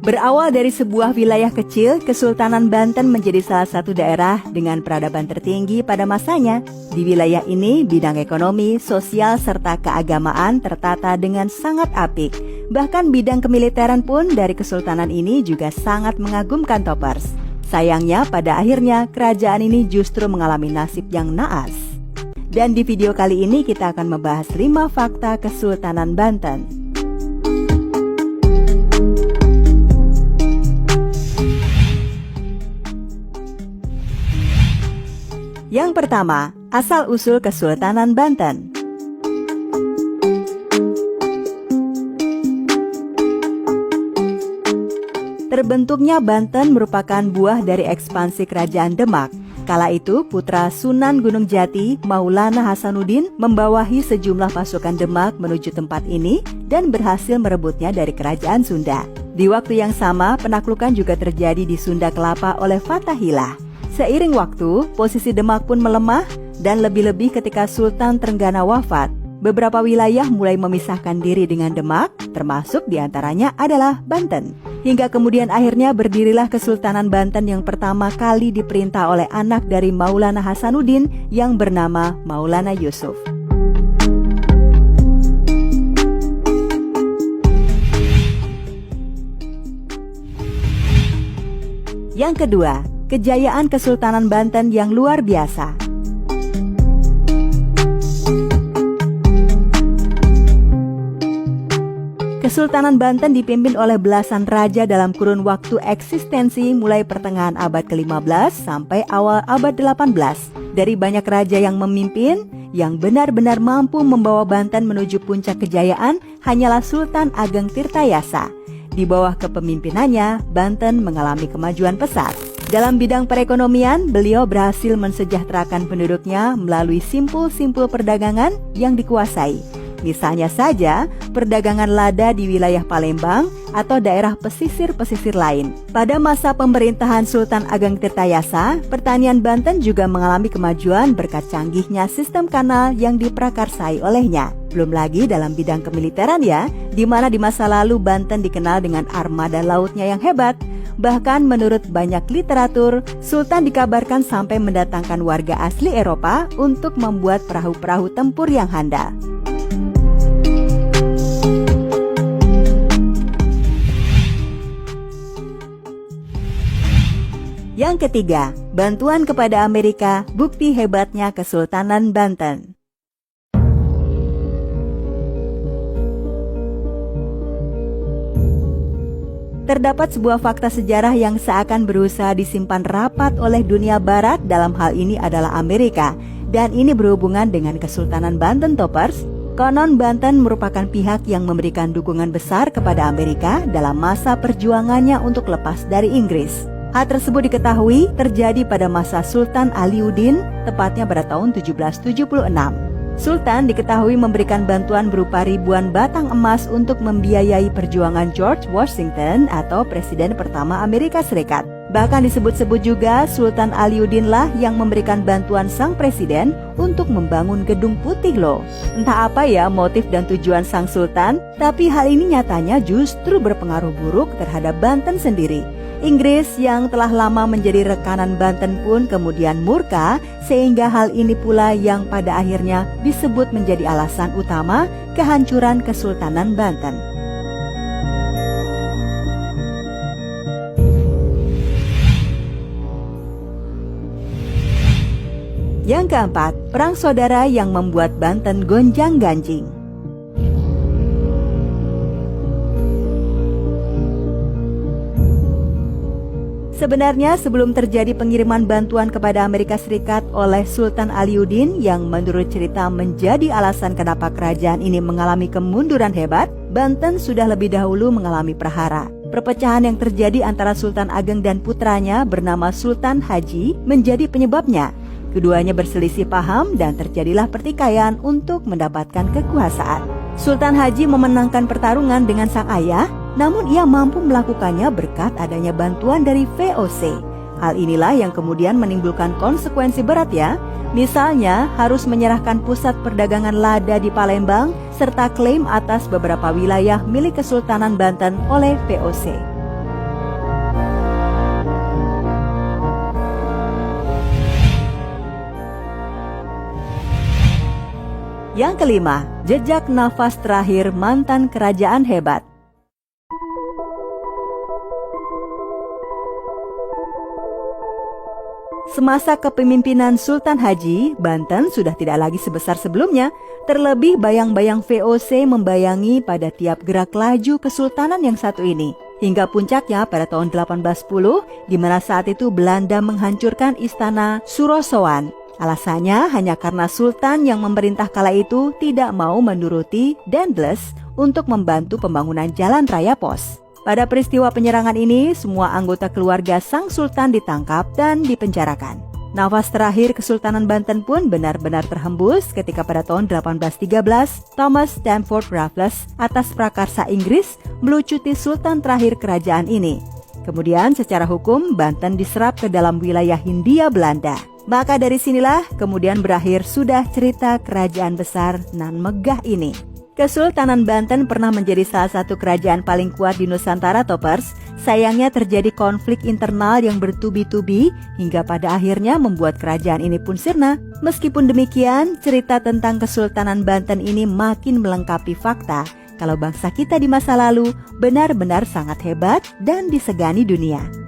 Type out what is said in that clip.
Berawal dari sebuah wilayah kecil, Kesultanan Banten menjadi salah satu daerah dengan peradaban tertinggi pada masanya. Di wilayah ini, bidang ekonomi, sosial, serta keagamaan tertata dengan sangat apik. Bahkan bidang kemiliteran pun dari Kesultanan ini juga sangat mengagumkan Toppers. Sayangnya, pada akhirnya kerajaan ini justru mengalami nasib yang naas. Dan di video kali ini kita akan membahas 5 fakta Kesultanan Banten. Yang pertama, asal-usul Kesultanan Banten. Terbentuknya Banten merupakan buah dari ekspansi Kerajaan Demak. Kala itu, putra Sunan Gunung Jati, Maulana Hasanuddin, membawahi sejumlah pasukan Demak menuju tempat ini dan berhasil merebutnya dari Kerajaan Sunda. Di waktu yang sama, penaklukan juga terjadi di Sunda Kelapa oleh Fathahilah. Seiring waktu, posisi Demak pun melemah dan lebih-lebih ketika Sultan Trenggana wafat. Beberapa wilayah mulai memisahkan diri dengan Demak, termasuk diantaranya adalah Banten. Hingga kemudian akhirnya berdirilah Kesultanan Banten yang pertama kali diperintah oleh anak dari Maulana Hasanuddin yang bernama Maulana Yusuf. Yang kedua, kejayaan Kesultanan Banten yang luar biasa. Kesultanan Banten dipimpin oleh belasan raja dalam kurun waktu eksistensi mulai pertengahan abad ke-15 sampai awal abad 18. Dari banyak raja yang memimpin, yang benar-benar mampu membawa Banten menuju puncak kejayaan hanyalah Sultan Ageng Tirtayasa. Di bawah kepemimpinannya, Banten mengalami kemajuan pesat. Dalam bidang perekonomian, beliau berhasil mensejahterakan penduduknya melalui simpul-simpul perdagangan yang dikuasai. Misalnya saja, perdagangan lada di wilayah Palembang atau daerah pesisir-pesisir lain. Pada masa pemerintahan Sultan Ageng Tirtayasa, pertanian Banten juga mengalami kemajuan berkat canggihnya sistem kanal yang diprakarsai olehnya. Belum lagi dalam bidang kemiliteran ya, di mana di masa lalu Banten dikenal dengan armada lautnya yang hebat. Bahkan menurut banyak literatur, Sultan dikabarkan sampai mendatangkan warga asli Eropa untuk membuat perahu-perahu tempur yang handal. Yang ketiga, bantuan kepada Amerika, bukti hebatnya Kesultanan Banten. Terdapat sebuah fakta sejarah yang seakan berusaha disimpan rapat oleh dunia barat, dalam hal ini adalah Amerika, dan ini berhubungan dengan Kesultanan Banten Toppers. Konon Banten merupakan pihak yang memberikan dukungan besar kepada Amerika dalam masa perjuangannya untuk lepas dari Inggris. Hal tersebut diketahui terjadi pada masa Sultan Aliuddin, tepatnya pada tahun 1776. Sultan diketahui memberikan bantuan berupa ribuan batang emas untuk membiayai perjuangan George Washington atau Presiden pertama Amerika Serikat. Bahkan disebut-sebut juga Sultan Aliuddin lah yang memberikan bantuan sang presiden untuk membangun Gedung Putih loh. Entah apa ya motif dan tujuan sang sultan, tapi hal ini nyatanya justru berpengaruh buruk terhadap Banten sendiri. Inggris yang telah lama menjadi rekanan Banten pun kemudian murka, sehingga hal ini pula yang pada akhirnya disebut menjadi alasan utama kehancuran Kesultanan Banten. Yang keempat, perang saudara yang membuat Banten gonjang-ganjing. Sebenarnya sebelum terjadi pengiriman bantuan kepada Amerika Serikat oleh Sultan Aliuddin yang menurut cerita menjadi alasan kenapa kerajaan ini mengalami kemunduran hebat, Banten sudah lebih dahulu mengalami prahara. Perpecahan yang terjadi antara Sultan Ageng dan putranya bernama Sultan Haji menjadi penyebabnya. Keduanya berselisih paham dan terjadilah pertikaian untuk mendapatkan kekuasaan. Sultan Haji memenangkan pertarungan dengan sang ayah, namun ia mampu melakukannya berkat adanya bantuan dari VOC. Hal inilah yang kemudian menimbulkan konsekuensi berat ya. Misalnya harus menyerahkan pusat perdagangan lada di Palembang serta klaim atas beberapa wilayah milik Kesultanan Banten oleh VOC. Yang kelima, jejak nafas terakhir mantan kerajaan hebat. Semasa kepemimpinan Sultan Haji, Banten sudah tidak lagi sebesar sebelumnya. Terlebih bayang-bayang VOC membayangi pada tiap gerak laju kesultanan yang satu ini. Hingga puncaknya pada tahun 1810, di mana saat itu Belanda menghancurkan istana Surosowan. Alasannya hanya karena Sultan yang memerintah kala itu tidak mau menuruti Daendels untuk membantu pembangunan jalan raya pos. Pada peristiwa penyerangan ini, semua anggota keluarga sang sultan ditangkap dan dipenjarakan. Nafas terakhir Kesultanan Banten pun benar-benar terhembus ketika pada tahun 1813, Thomas Stamford Raffles atas prakarsa Inggris melucuti sultan terakhir kerajaan ini. Kemudian secara hukum, Banten diserap ke dalam wilayah Hindia Belanda. Maka dari sinilah kemudian berakhir sudah cerita kerajaan besar nan megah ini. Kesultanan Banten pernah menjadi salah satu kerajaan paling kuat di Nusantara, Toppers. Sayangnya terjadi konflik internal yang bertubi-tubi hingga pada akhirnya membuat kerajaan ini pun sirna. Meskipun demikian, cerita tentang Kesultanan Banten ini makin melengkapi fakta kalau bangsa kita di masa lalu benar-benar sangat hebat dan disegani dunia.